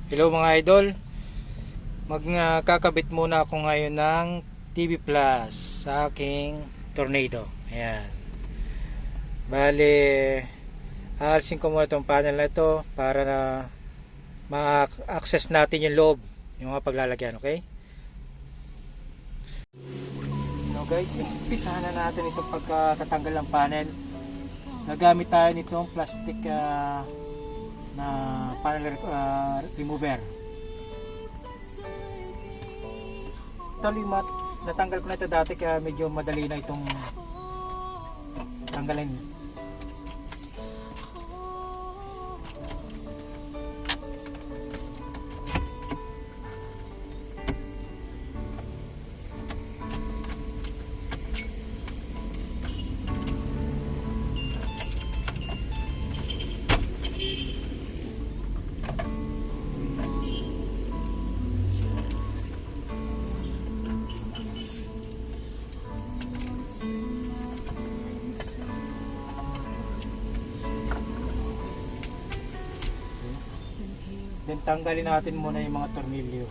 Hello mga idol, magkakabit muna ako ngayon ng TV Plus sa aking Tornado. Ayan. Bale, aalisin ko muna itong panel na ito para na ma-access natin yung loob, yung mga paglalagyan, okay? So guys, umpisahan na natin itong pagkatatanggal ng panel. Gagamit tayo nitong plastic na panel remover. Actually, natanggal ko na ito dati kaya medyo madali na itong tanggalin. Then tanggalin natin muna yung mga tornilyo.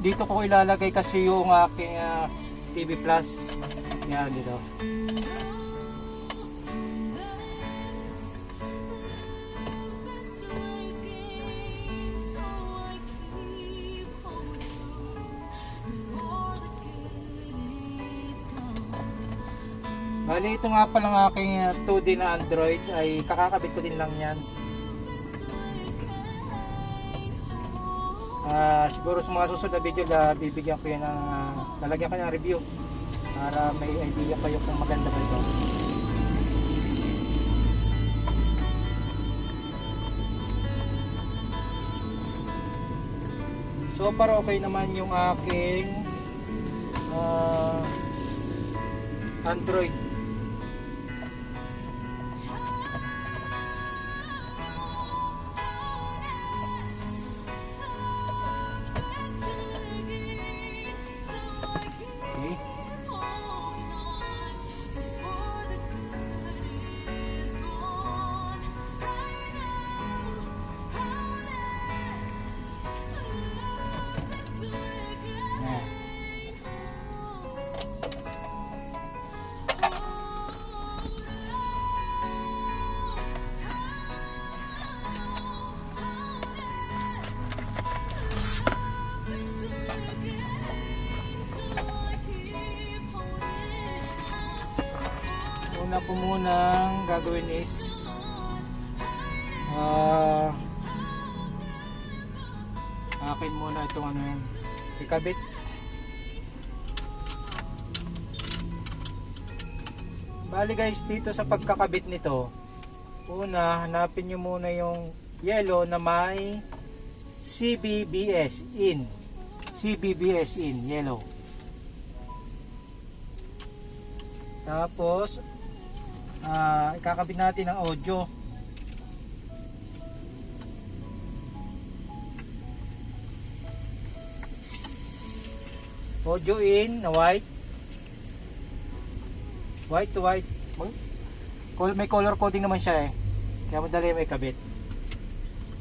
Dito ko ilalagay kasi yung aking TV Plus. Yan dito. Bali, ito nga palang aking 2D na Android ay kakakabit ko din lang yan. Siguro sa mga susunod na video bibigyan ko yan ng lalagyan ko ng review para may idea kayo kung maganda ba ito. So para okay naman yung aking Android. Una po munang gagawin is akin muna itong ano yan, ikabit. Bali guys, dito sa pagkakabit nito, una hanapin nyo muna yung yellow na may CBBS in yellow. Tapos ikakabit natin ang audio. Audio in na white to white. May color coding naman siya kaya madali may kabit.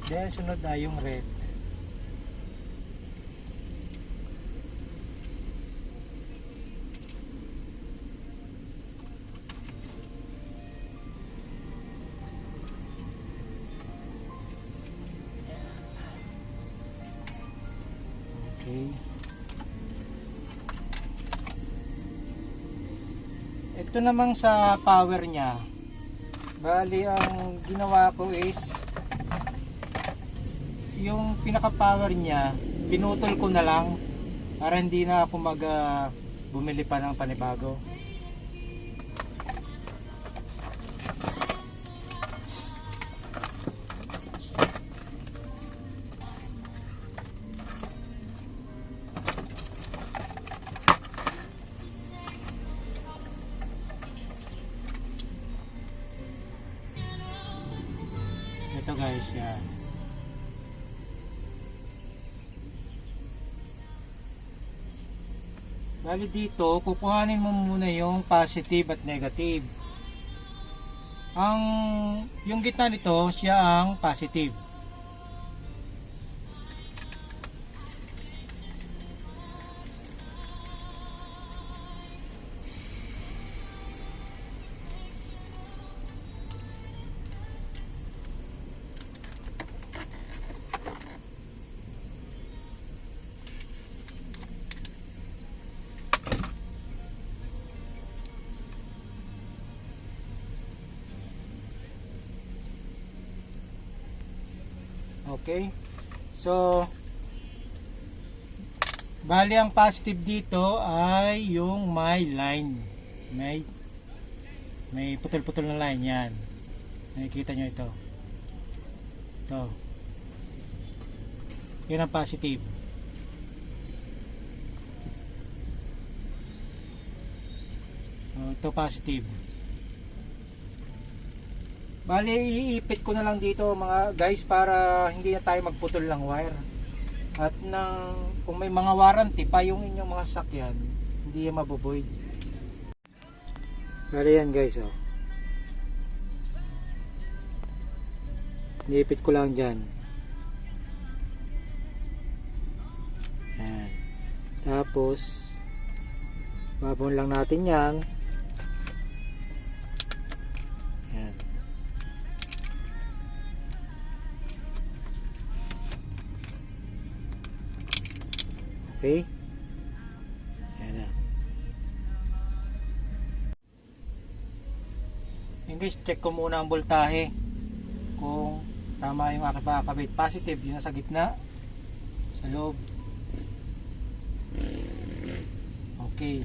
Then sunod na yung red. Okay. Ito namang sa power niya, bali ang ginawa ko is yung pinaka power niya pinutol ko na lang para hindi na ako bumili pa ng panibago. Ito guys, yan. Bali dito, kukuhanin mo muna yung positive at negative. Ang yung gitna nito, siya ang positive. Okay. So, bali ang positive dito ay yung may line. May putol-putol na line yan. Nakikita nyo ito. Ito. Yun ang positive. So, ito positive. Bali, iipit ko na lang dito mga guys para hindi na tayo magputol ng wire. At kung may mga warranty pa yung inyong mga sakyan, hindi yan mabovoid. Bali yan guys, oh. Iipit ko lang dyan. Yan. Tapos, babon lang natin yan. Yan. Okay. Ayan na. Yung guys, check ko muna ang voltahe. Kung tama yung aking pakakabit. Positive, yun nasa gitna. Sa loob. Okay.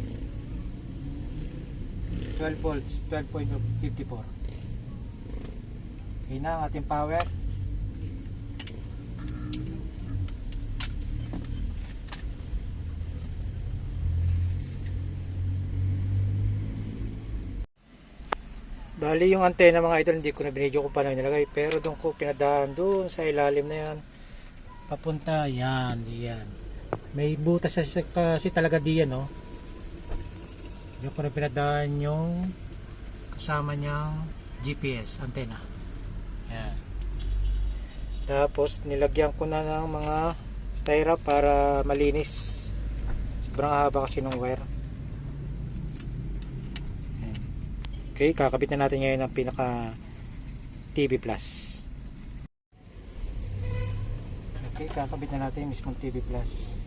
12 volts, 12.54. Okay na ang ating power. Bali yung antena mga idol, hindi ko na binidyo ko pa na nilagay, pero doon ko pinadaan doon sa ilalim na yan papunta, yan, diyan may butas kasi talaga diyan, no. Doon ko na pinadaan yung kasama niyang GPS antena, yan. Tapos nilagyan ko na ng mga tie wrap para malinis, sobrang haba kasi ng wire. Okay, kakabit na natin ngayon ang pinaka TV Plus. Okay, kakabit na natin mismong TV Plus.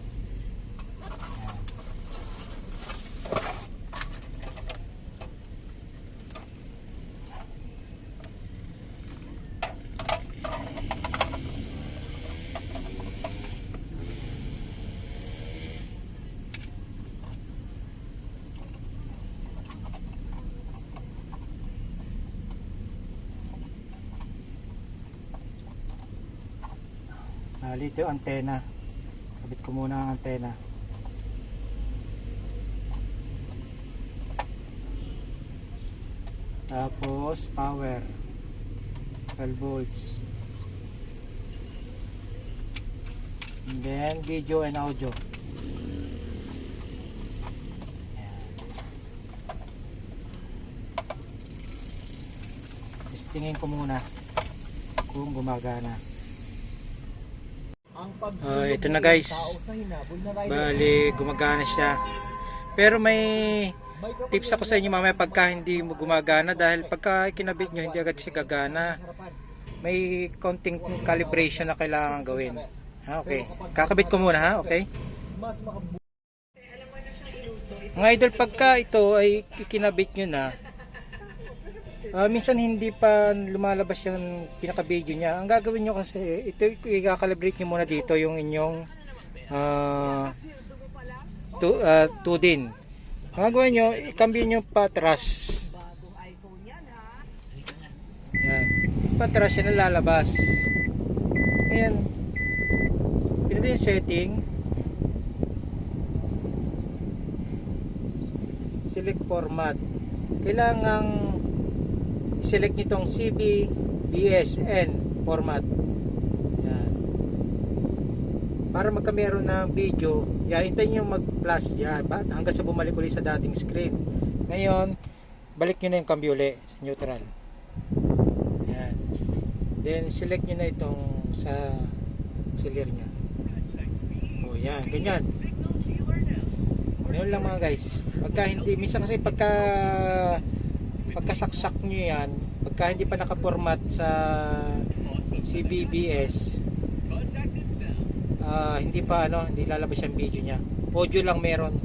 Dito yung antena. Kabit ko muna ang antena. Tapos power 12 volts. And then video and audio. Ayan. Testingin ko muna kung gumagana. Ito na guys, bali gumagana siya, pero may tips ako sa inyo mamaya pagka hindi mo gumagana, dahil pagka kinabit nyo hindi agad siya gagana, may konting calibration na kailangan gawin. Okay, kakabit ko muna ha. Okay mga idol, pagka ito ay kinabit nyo na, minsan hindi pa lumalabas yung pinaka-video niya. Ang gagawin nyo kasi, ito i-calibrate nyo muna dito yung inyong 2 din. Ang gagawin nyo, i-cambio nyo patras. Yan. Patras yan ang lalabas. Ngayon, pinito yung setting. Select format. Kailangang select nitong CBBSN format. Yan. Para magkameron ng video, hintayin nyo mag-plus yan hanggang sa bumalik ulit sa dating screen. Ngayon, balik nyo na yung cambio ulit sa neutral. Then select nyo na itong sa seller nya. O yan, ganyan. Ganun lang mga guys. Pagka hindi, minsan kasi pagkasaksak nyo yan, pagka hindi pa nakapormat sa CBBS, hindi pa hindi lalabas yung video nya. Audio lang meron.